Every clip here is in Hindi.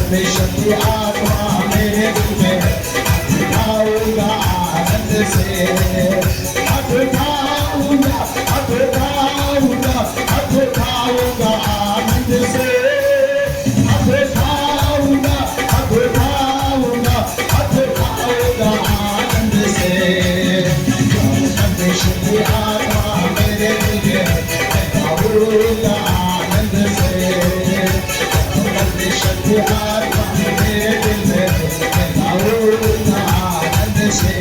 परमेश्वर की आत्मा मेरे दिल में है, उठाऊंगा आनंद से, उठाऊंगा उठाऊंगा उठाऊंगा आनंद से, उठाऊंगा उठाऊंगा उठाऊंगा आनंद से। परमेश्वर की आत्मा मेरे दिल में है, उठाऊंगा आनंद से। परमेश्वर की आत्मा मेरे दिल में है, उठाऊंगा आनंद से।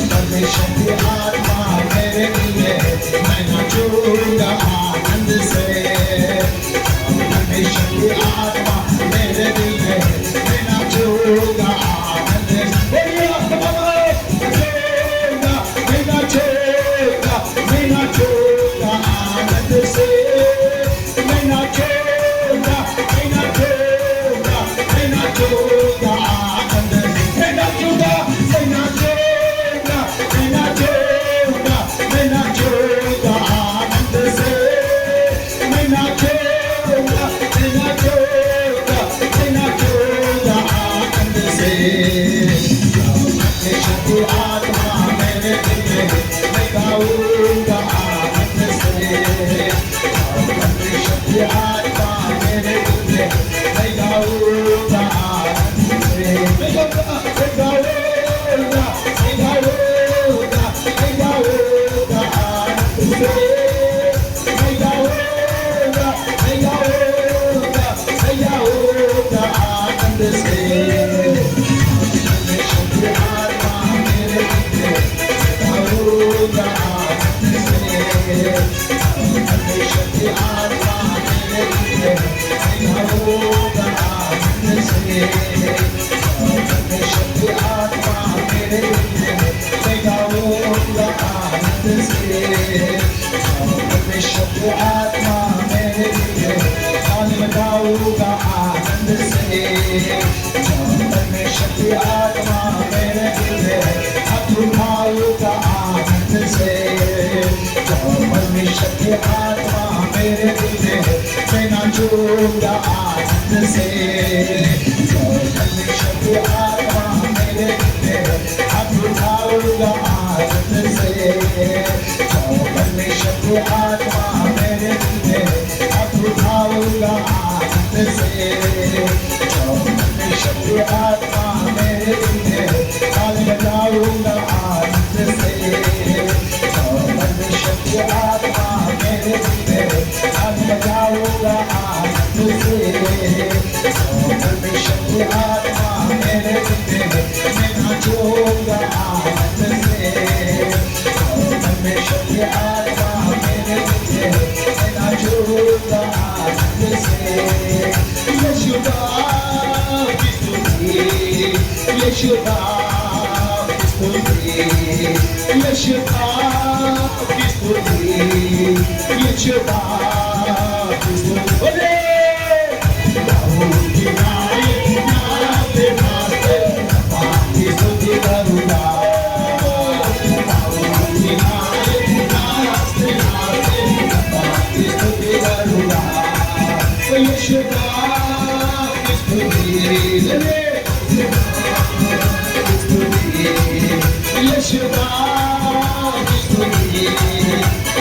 परमेश्वर की आत्मा मेरे दिल में है, मैं नाचूंगा आनंद से। परमेश्वर की आत्मा मेरे दिल में है, मैं नाचूंगा आनंद से। मैं नाचूंगा आनंद से, मैं नाचूंगा आनंद से, मैं नाचूंगा आनंद से, मैं नाचूंगा आत्मा मेरे दिल में है, मैं गाऊंगा आनंद से। परमेश्वर की आत्मा मेरे दिल में है, मैं गाऊंगा आनंद से। मैं गाऊंगा आनंद से, मैं गाऊंगा आनंद से। परमेश्वर की आत्मा मेरे दिल में है, उठाऊंगा आनंद से। परमेश्वर की आत्मा मेरे दिल में है, मैं नाचूंगा आनंद से। परमेश्वर की आत्मा मेरे दिल में है, उठाऊंगा आनंद से। परमेश्वर की आत्मा मेरे दिल में है, उठाऊंगा आनंद से। परमेश्वर की आत्मा मेरे दिल में है, ताल बजाऊंगा आनंद से। परमेश्वर की आत्मा मेरे दिल में है, ताल बजाऊंगा आनंद से। परमेश्वर की आत्मा मेरे दिल में है, मैं नाचूंगा आनंद से। परमेश्वर की आत्मा मेरे दिल में है, मैं नाचूंगा आनंद से। यीशुदा की स्तुति, यीशुदा की स्तुति, यीशुदा की स्तुति, यीशुदा की स्तुति। दाऊद की नायक नाते नाते की स्तुति करूँगा। दाऊद की नायक नाते नाते की स्तुति करूँगा। यीशुदा की स्तुति, यीशुदा की स्तुति,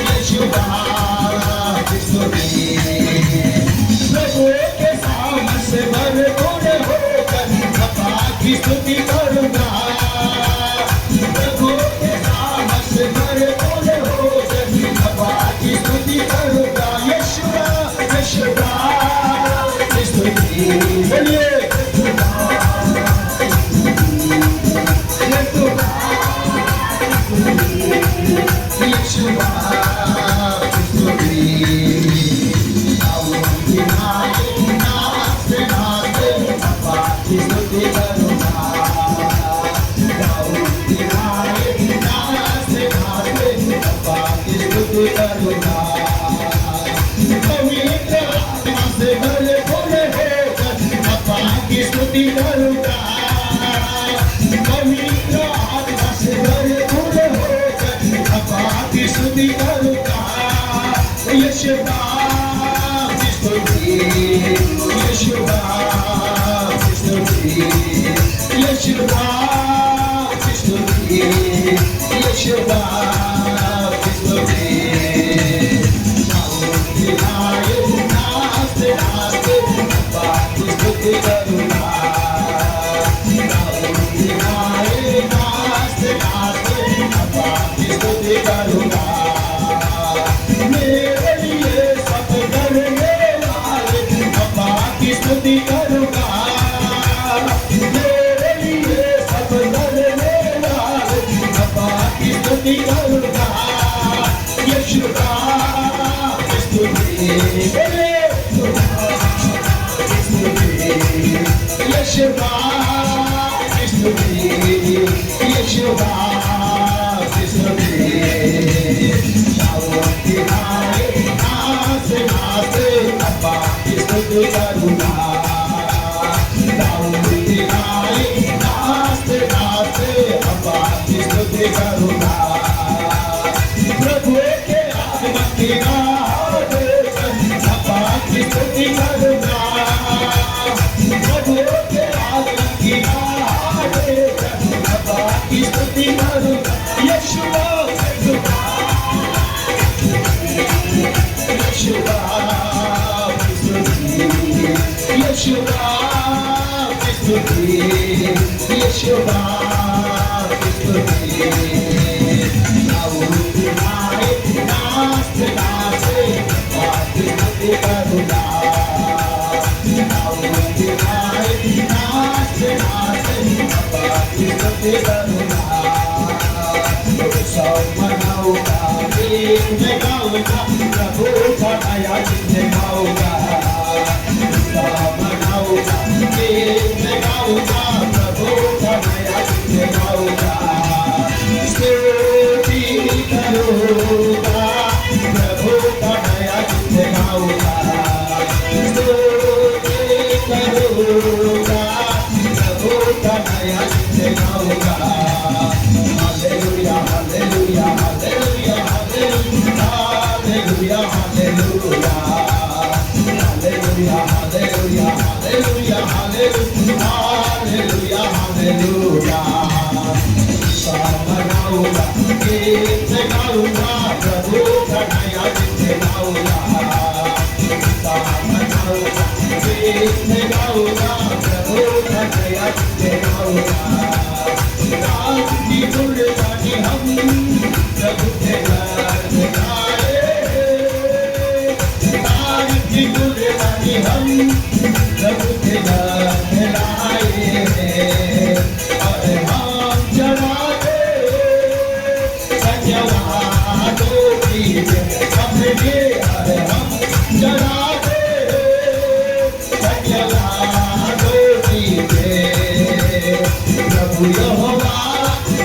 यीशुदा की स्तुति। प्रभु के सामने से भरपूर होकर बाबा की स्तुति करूँगा। प्रभु के सामने से भरपूर होकर बाबा की स्तुति करूँगा। यीशुदा की स्तुति, बोलिए स्तुति करूंगा, पवित्र आत्मा से भरपूर होकर अब्बा की स्तुति करूंगा। यशुआ की स्तुति, यशुआ की स्तुति, यशुआ की स्तुति, यशुआ की स्तुति। नाचते नाचते अब्बा की स्तुति करूंगा, नाचते नाचते अब्बा की स्तुति करूंगा। मेरे लिए सब करने वाले अब्बा की स्तुति करूंगा, मेरे लिए सब करने वाले अब्बा की स्तुति करूंगा। यशुआ की स्तुति, यशुआ की स्तुति, यशुआ की स्तुति। नाचते नाचते अब्बा की स्तुति करूंगा, नाचते नाचते अब्बा की स्तुति करूंगा। प्रभु के आगमन की राह देखकर अब्बा की स्तुति करूंगा, प्रभु के आगमन की राह देखकर अब्बा की स्तुति करूंगा। यशुआ यशुआ की स्तुति, यशुआ की स्तुति, यशुआ की स्तुति। नाचते नाचते अब्बा की स्तुति करूंगा, नाचते नाचते अब्बा की स्तुति करूंगा। उत्सव मनाऊंगा, गीत में गाऊंगा, प्रभु का नया गीत गाऊंगा। उत्सव मनाऊंगा, गीत में गाऊंगा, प्रभु का नया गीत गाऊंगा। स्तुति करूंगा, प्रभु का नया गीत गाऊंगा। स्तुति करूंगा, प्रभु का नया गीत गाऊंगा। Hallelujah hallelujah hallelujah hallelujah hallelujah hallelujah hallelujah hallelujah hallelujah hallelujah. मनाऊंगा, गीत गाऊंगा, प्रभु का नया गीत गाऊंगा। मनाऊंगा, गीत गाऊंगा, प्रभु का नया गीत गाऊंगा। रात की गुणगानी हम प्रभु के घर में गाए, रात की गुणगानी हम प्रभु के घर में लाए। और हम चढ़ाते धन्यवादों की अपने, अरे हम चढ़ाते धन्यवादों की। प्रभु यहोवा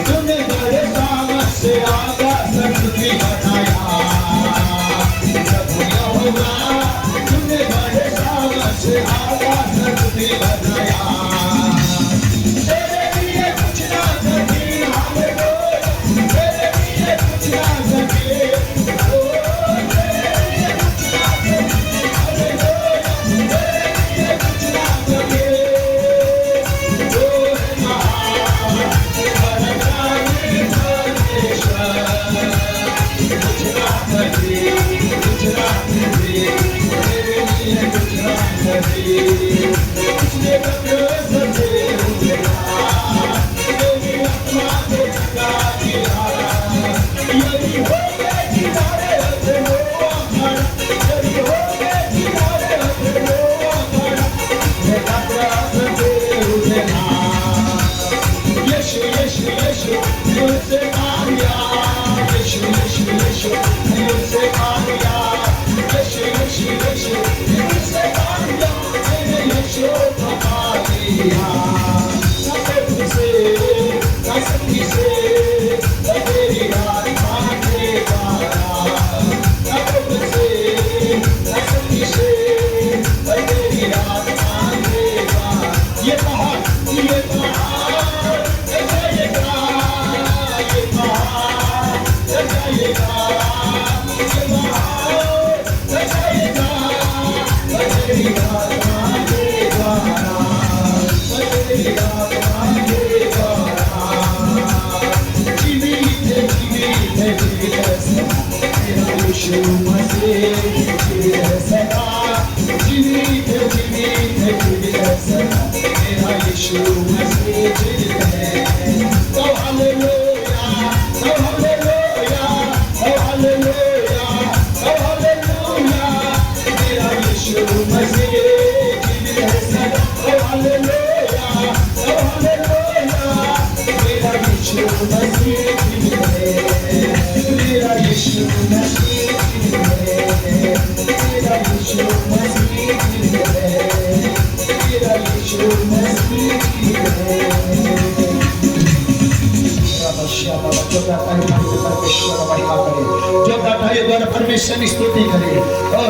तूने बड़े सामर्थ से आकाश पृथ्वी बनाया, प्रभु यहोवा तूने बड़े सामर्थ से आकाश पृथ्वी बनाया। तेरे लिए कुछ ना सके, हालेलुया, तेरे लिए कुछ ना सके, तेरे लिए कुछ ना सके, हालेलुया, तेरे लिए कुछ ना सके। ये तेरी आत्मा के द्वारा जीवित सदा मेरा यीशु मसीह जीवित सदा जीवित सदा मेरा यीशु मसीह जीवित है। तो हालेलुया, तो हालेलुया, तो हालेलुया, तो हालेलुया, मेरा यीशु मसीह जीवित है सदा। तो हालेलुया, तो हालेलुया, मेरा यीशु मसीह जीवित है, मेरा यीशु मसीह जीवित है, मेरा यीशु मसीह जीवित है, मेरा यीशु मसीह जीवित है। जो गाता है परमेश्वर महिमा करे, जो गाता है द्वारा परमेश्वर की स्तुति करे और